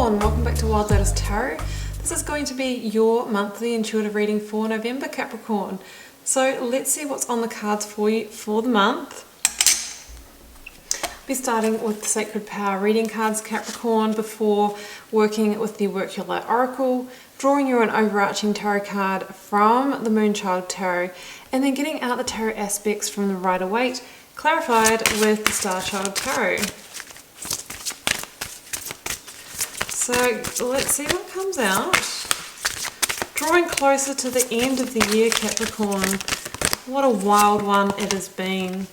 Capricorn, welcome back to Wild Lotus Tarot. This is going to be your monthly intuitive reading for November, Capricorn. So let's see what's on the cards for you for the month. I'll be starting with the Sacred Power reading cards, Capricorn, before working with the Work Your Light Oracle, drawing you an overarching tarot card from the Moonchild Tarot, and then getting out the tarot aspects from the Rider-Waite, clarified with the Starchild Tarot. So let's see what comes out. Drawing closer to the end of the year, Capricorn. What a wild one it has been.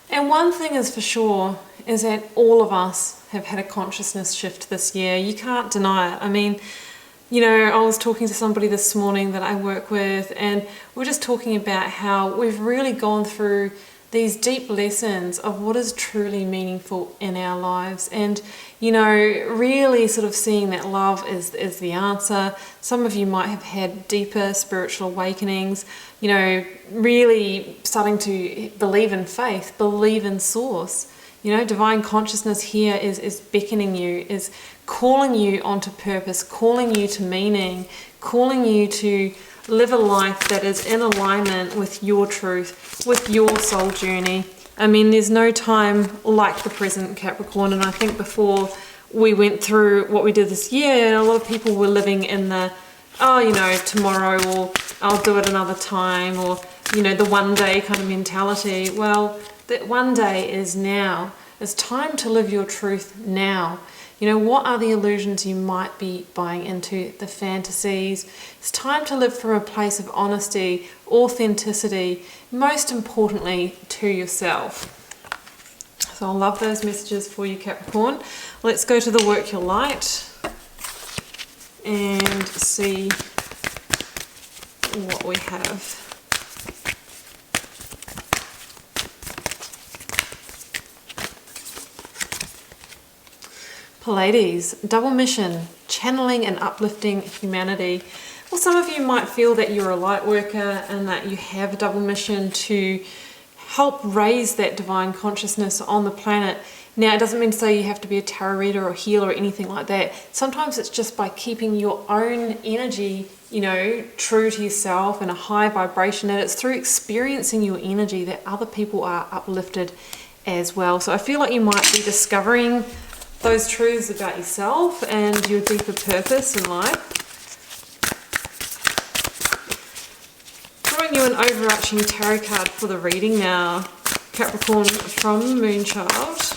And one thing is for sure, is that all of us have had a consciousness shift this year. You can't deny it. I mean, you know, I was talking to somebody this morning that I work with, and we're just talking about how we've really gone through these deep lessons of what is truly meaningful in our lives, and you know, really sort of seeing that love is the answer. Some of you might have had deeper spiritual awakenings, you know, really starting to believe in faith, believe in source. You know, divine consciousness here is beckoning you, is calling you onto purpose, calling you to meaning, calling you to live a life that is in alignment with your truth, with your soul journey. I mean, there's no time like the present, Capricorn, and I think before we went through what we did this year, a lot of people were living in the, oh, you know, tomorrow, or I'll do it another time, or, you know, the one day kind of mentality. Well, that one day is now. It's time to live your truth now. You know, what are the illusions you might be buying into, the fantasies? It's time to live from a place of honesty, authenticity, most importantly to yourself. So I love those messages for you, Capricorn. Let's go to the Work Your Light and see what we have. Pleiades, double mission, channeling and uplifting humanity. Well, some of you might feel that you're a light worker and that you have a double mission to help raise that divine consciousness on the planet. Now, it doesn't mean to say you have to be a tarot reader or healer or anything like that. Sometimes it's just by keeping your own energy, you know, true to yourself and a high vibration, and it's through experiencing your energy that other people are uplifted as well. So I feel like you might be discovering those truths about yourself and your deeper purpose in life. Drawing you an overarching tarot card for the reading now, Capricorn, from Moonchild.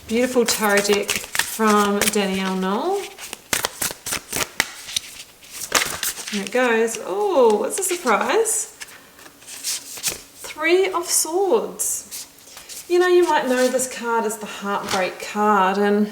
Beautiful tarot deck from Danielle Knoll. Here it goes. Oh, what's a surprise? Three of Swords. You know, you might know this card as the Heartbreak card, and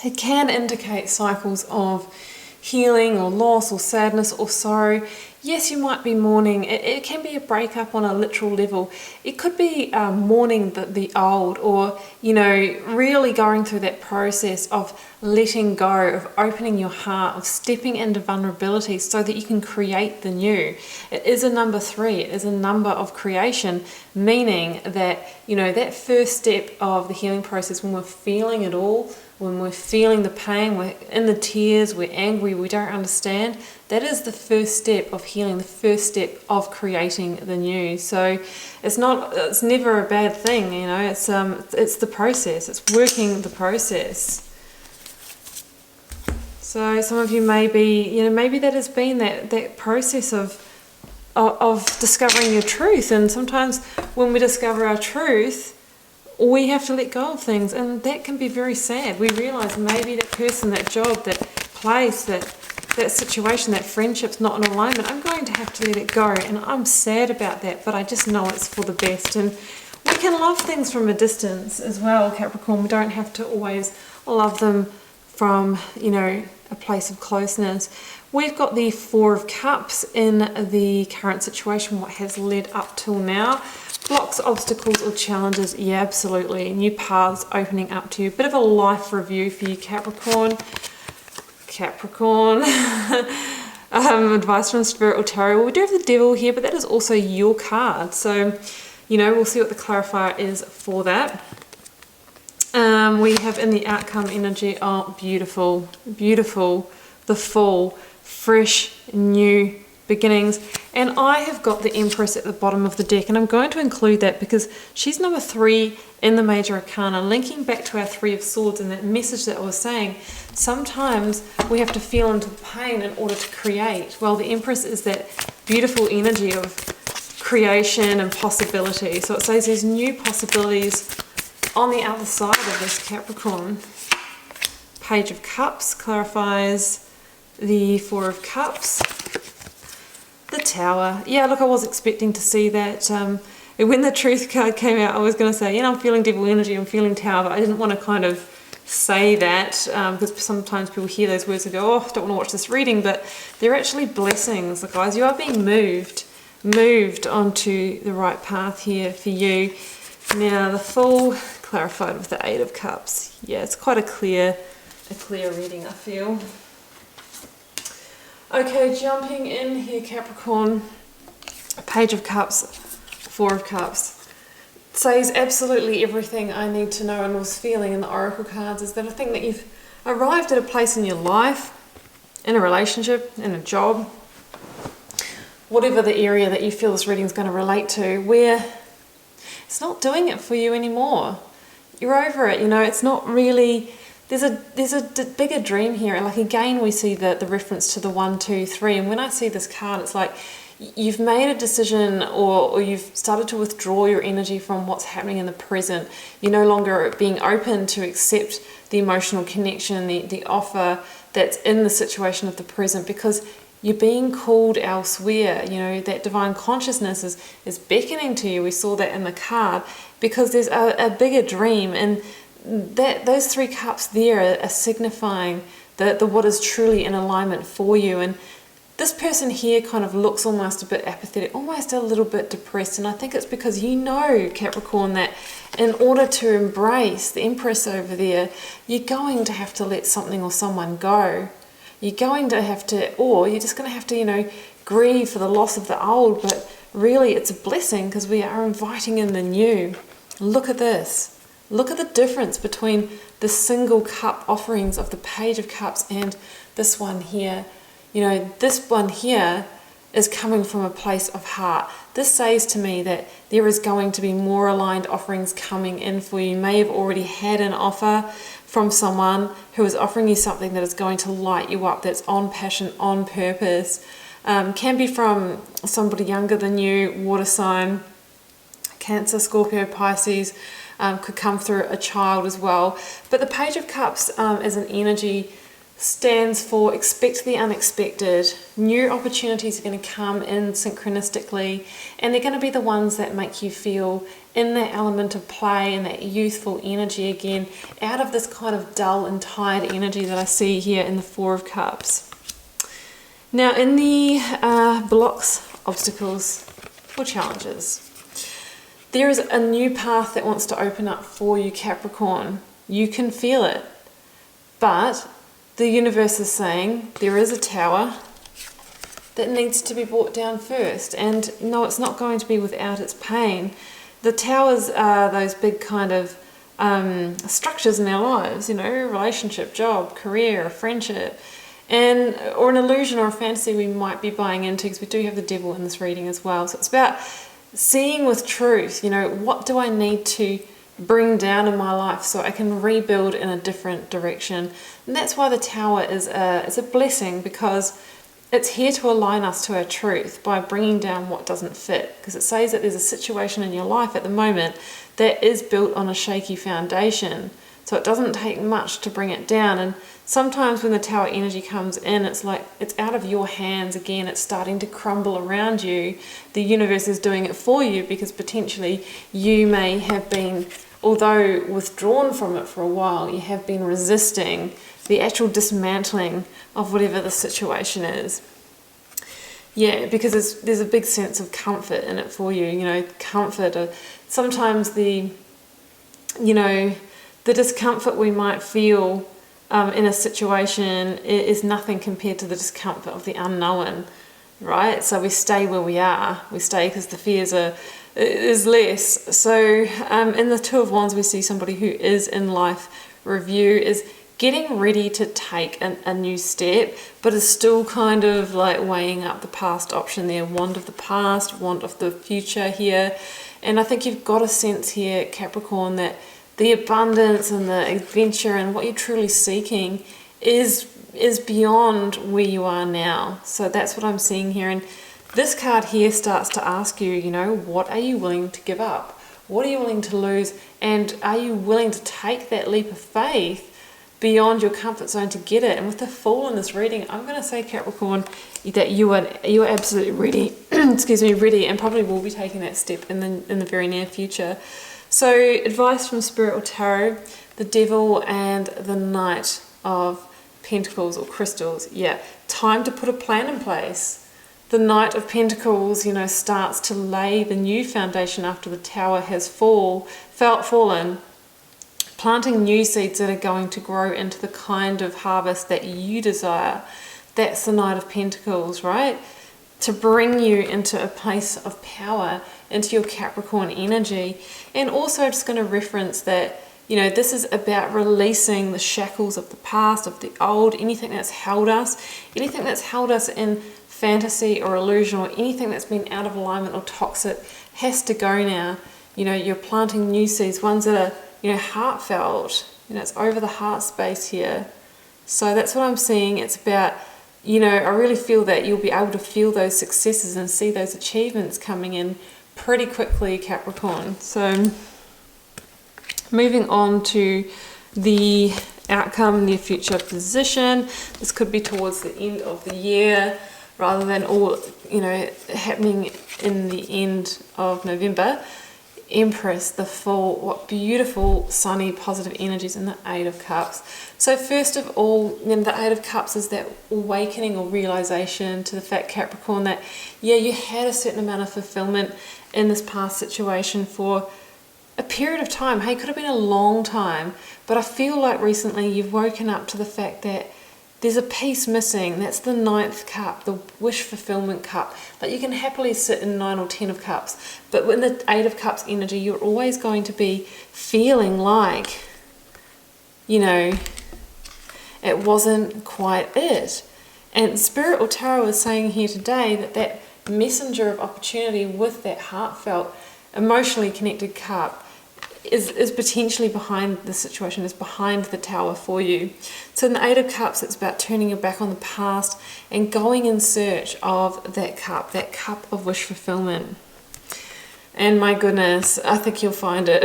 it can indicate cycles of healing or loss or sadness or sorrow. Yes, you might be mourning. It can be a breakup on a literal level. It could be mourning the old, or, you know, really going through that process of letting go, of opening your heart, of stepping into vulnerability so that you can create the new. It is a number 3. It is a number of creation, meaning that, you know, that first step of the healing process, when we're feeling it all, when we're feeling the pain, we're in the tears, we're angry, we don't understand, that is the first step of healing, the first step of creating the new. So it's never a bad thing, you know, it's the process, it's working the process. So some of you may be, you know, maybe that has been that process of discovering your truth, and sometimes when we discover our truth, we have to let go of things, and that can be very sad. We realise maybe that person, that job, that place, that situation, that friendship's not in alignment. I'm going to have to let it go, and I'm sad about that, but I just know it's for the best. And we can love things from a distance as well, Capricorn. We don't have to always love them from, you know, a place of closeness. We've got the Four of Cups in the current situation, what has led up till now. Blocks, obstacles or challenges, yeah, absolutely. New paths opening up to you. Bit of a life review for you, Capricorn. Advice from Spirit or Tarot. Well, we do have the Devil here, but that is also your card. So, you know, we'll see what the clarifier is for that. We have in the outcome energy, oh, beautiful, beautiful, the full, fresh, new beginnings. And I have got the Empress at the bottom of the deck, and I'm going to include that because she's number 3 in the Major Arcana, linking back to our 3 of Swords and that message that I was saying. Sometimes we have to feel into pain in order to create. Well, the Empress is that beautiful energy of creation and possibility. So it says there's new possibilities on the other side of this Capricorn. Page of Cups clarifies the 4 of Cups. The Tower. Yeah, look, I was expecting to see that. When the Truth card came out, I was going to say, you know, I'm feeling Devil energy, I'm feeling Tower, but I didn't want to kind of say that because sometimes people hear those words and go, oh, I don't want to watch this reading, but they're actually blessings. Look, guys, you are being moved onto the right path here for you. Now, the Fool clarified with the 8 of Cups. Yeah, it's quite a clear reading, I feel. Okay, jumping in here, Capricorn. Page of Cups, 4 of Cups. It says absolutely everything I need to know and was feeling in the Oracle cards is that I think that you've arrived at a place in your life, in a relationship, in a job, whatever the area that you feel this reading is going to relate to, where it's not doing it for you anymore. You're over it, you know, it's not really... There's a bigger dream here. Like, again, we see the reference to the 1, 2, 3. And when I see this card, it's like you've made a decision or you've started to withdraw your energy from what's happening in the present. You're no longer being open to accept the emotional connection, the offer that's in the situation of the present, because you're being called elsewhere. You know, that divine consciousness is beckoning to you. We saw that in the card because there's a bigger dream, and that those 3 cups there are signifying the what is truly in alignment for you. And this person here kind of looks almost a bit apathetic, almost a little bit depressed, and I think it's because you know, Capricorn, that in order to embrace the Empress over there, you're going to have to let something or someone go. You're going to have to, or you're just going to have to, you know, grieve for the loss of the old, but really it's a blessing because we are inviting in the new. Look at this. Look at the difference between the single cup offerings of the Page of Cups and this one here. You know, this one here is coming from a place of heart. This says to me that there is going to be more aligned offerings coming in for you. You may have already had an offer from someone who is offering you something that is going to light you up, that's on passion, on purpose. Can be from somebody younger than you, water sign, Cancer, Scorpio, Pisces. Could come through a child as well. But the Page of Cups as an energy stands for expect the unexpected. New opportunities are going to come in synchronistically, and they're going to be the ones that make you feel in that element of play and that youthful energy again, out of this kind of dull and tired energy that I see here in the 4 of Cups. Now, in the blocks, obstacles, or challenges, there is a new path that wants to open up for you, Capricorn. You can feel it. But the universe is saying there is a tower that needs to be brought down first. And no, it's not going to be without its pain. The towers are those big kind of structures in our lives, you know, relationship, job, career, friendship, and or an illusion or a fantasy we might be buying into, because we do have the devil in this reading as well. So it's about seeing with truth, you know, what do I need to bring down in my life so I can rebuild in a different direction. And that's why the tower is a blessing, because it's here to align us to our truth by bringing down what doesn't fit. Because it says that there's a situation in your life at the moment that is built on a shaky foundation. So it doesn't take much to bring it down. And sometimes when the tower energy comes in, it's like it's out of your hands again. It's starting to crumble around you. The universe is doing it for you because potentially you may have been, although withdrawn from it for a while, you have been resisting the actual dismantling of whatever the situation is. Yeah, because there's a big sense of comfort in it for you. You know, comfort. Sometimes the discomfort we might feel in a situation is nothing compared to the discomfort of the unknown. right? So we stay where we are. We stay because the fears is less. So in the Two of Wands, we see somebody who is in life review, is getting ready to take a new step, but is still kind of like weighing up the past option there. Wand of the past, wand of the future here. And I think you've got a sense here, Capricorn, that the abundance and the adventure and what you're truly seeking is beyond where you are now. So that's what I'm seeing here. And this card here starts to ask you, you know, what are you willing to give up? What are you willing to lose? And are you willing to take that leap of faith beyond your comfort zone to get it? And with the Fool in this reading, I'm going to say, Capricorn, that you are absolutely ready, excuse me, ready, and probably will be taking that step in the very near future. So advice from Spirit or Tarot, the Devil and the Knight of Pentacles or Crystals. Yeah, time to put a plan in place. The Knight of Pentacles, you know, starts to lay the new foundation after the Tower has fallen, planting new seeds that are going to grow into the kind of harvest that you desire. That's the Knight of Pentacles, right? To bring you into a place of power, into your Capricorn energy. And also just going to reference that, you know, this is about releasing the shackles of the past, of the old, anything that's held us in fantasy or illusion, or anything that's been out of alignment or toxic has to go now. You know, you're planting new seeds, ones that are, you know, heartfelt. You know, it's over the heart space here. So that's what I'm seeing. It's about, you know, I really feel that you'll be able to feel those successes and see those achievements coming in pretty quickly, Capricorn. So moving on to the outcome, near future position. This could be towards the end of the year rather than all, you know, happening in the end of November. Empress, the Fool, what beautiful, sunny, positive energies in the Eight of Cups. So first of all, the Eight of Cups is that awakening or realization to the fact, Capricorn, that, yeah, you had a certain amount of fulfillment in this past situation for a period of time. Hey, it could have been a long time, but I feel like recently you've woken up to the fact that there's a piece missing. That's the Ninth Cup, the wish fulfillment cup. Like, you can happily sit in 9 or 10 of Cups, but with the Eight of Cups energy, you're always going to be feeling like, you know, it wasn't quite it. And Spirit or Tarot is saying here today that that messenger of opportunity with that heartfelt, emotionally connected cup is potentially behind the situation, is behind the Tower for you. So in the Eight of Cups, it's about turning your back on the past and going in search of that cup of wish fulfillment. And my goodness, I think you'll find it.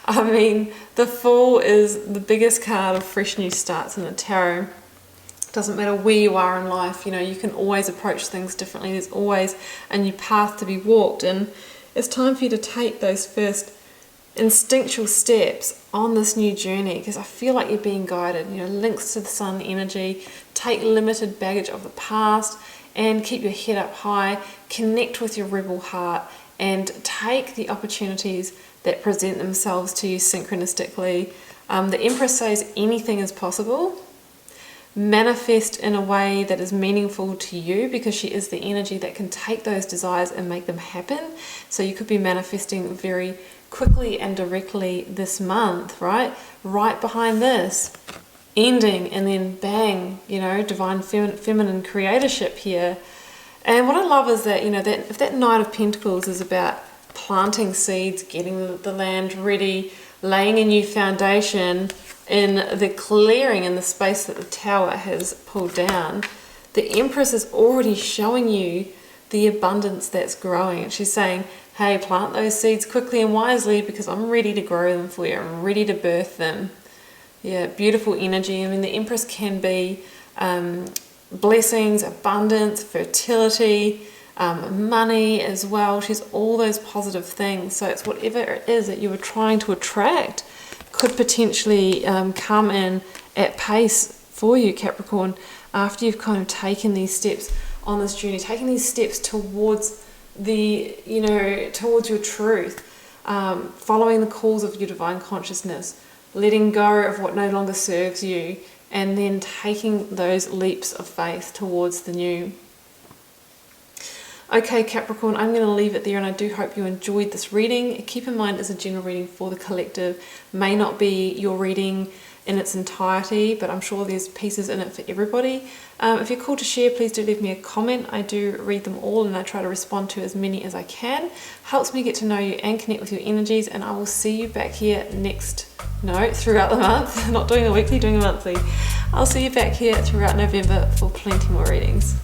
I mean, the Fool is the biggest card of fresh new starts in the Tarot. It doesn't matter where you are in life, you know, you can always approach things differently. There's always a new path to be walked, and it's time for you to take those first instinctual steps on this new journey, because I feel like you're being guided. You know, links to the Sun energy, take limited baggage of the past and keep your head up high, connect with your rebel heart and take the opportunities that present themselves to you synchronistically. The Empress says anything is possible. Manifest in a way that is meaningful to you, because she is the energy that can take those desires and make them happen. So you could be manifesting very quickly and directly this month, right? Right behind this, ending, and then bang, you know, divine feminine creatorship here. And what I love is that, you know, that if that Knight of Pentacles is about planting seeds, getting the land ready, laying a new foundation in the clearing, in the space that the Tower has pulled down, the Empress is already showing you the abundance that's growing. She's saying, hey, plant those seeds quickly and wisely, because I'm ready to grow them for you. I'm ready to birth them. Yeah, beautiful energy. I mean, the Empress can be blessings, abundance, fertility, money as well. She's all those positive things. So it's whatever it is that you were trying to attract could potentially come in at pace for you, Capricorn, after you've kind of taken these steps on this journey, taking these steps towards the, you know, towards your truth, following the calls of your divine consciousness, letting go of what no longer serves you, and then taking those leaps of faith towards the new. Okay, Capricorn, I'm going to leave it there, and I do hope you enjoyed this reading. Keep in mind, it's a general reading for the collective. May not be your reading in its entirety, but I'm sure there's pieces in it for everybody. If you're called to share, please do leave me a comment. I do read them all, and I try to respond to as many as I can. Helps me get to know you and connect with your energies, and I will see you back here throughout the month. Not doing a weekly, doing a monthly. I'll see you back here throughout November for plenty more readings.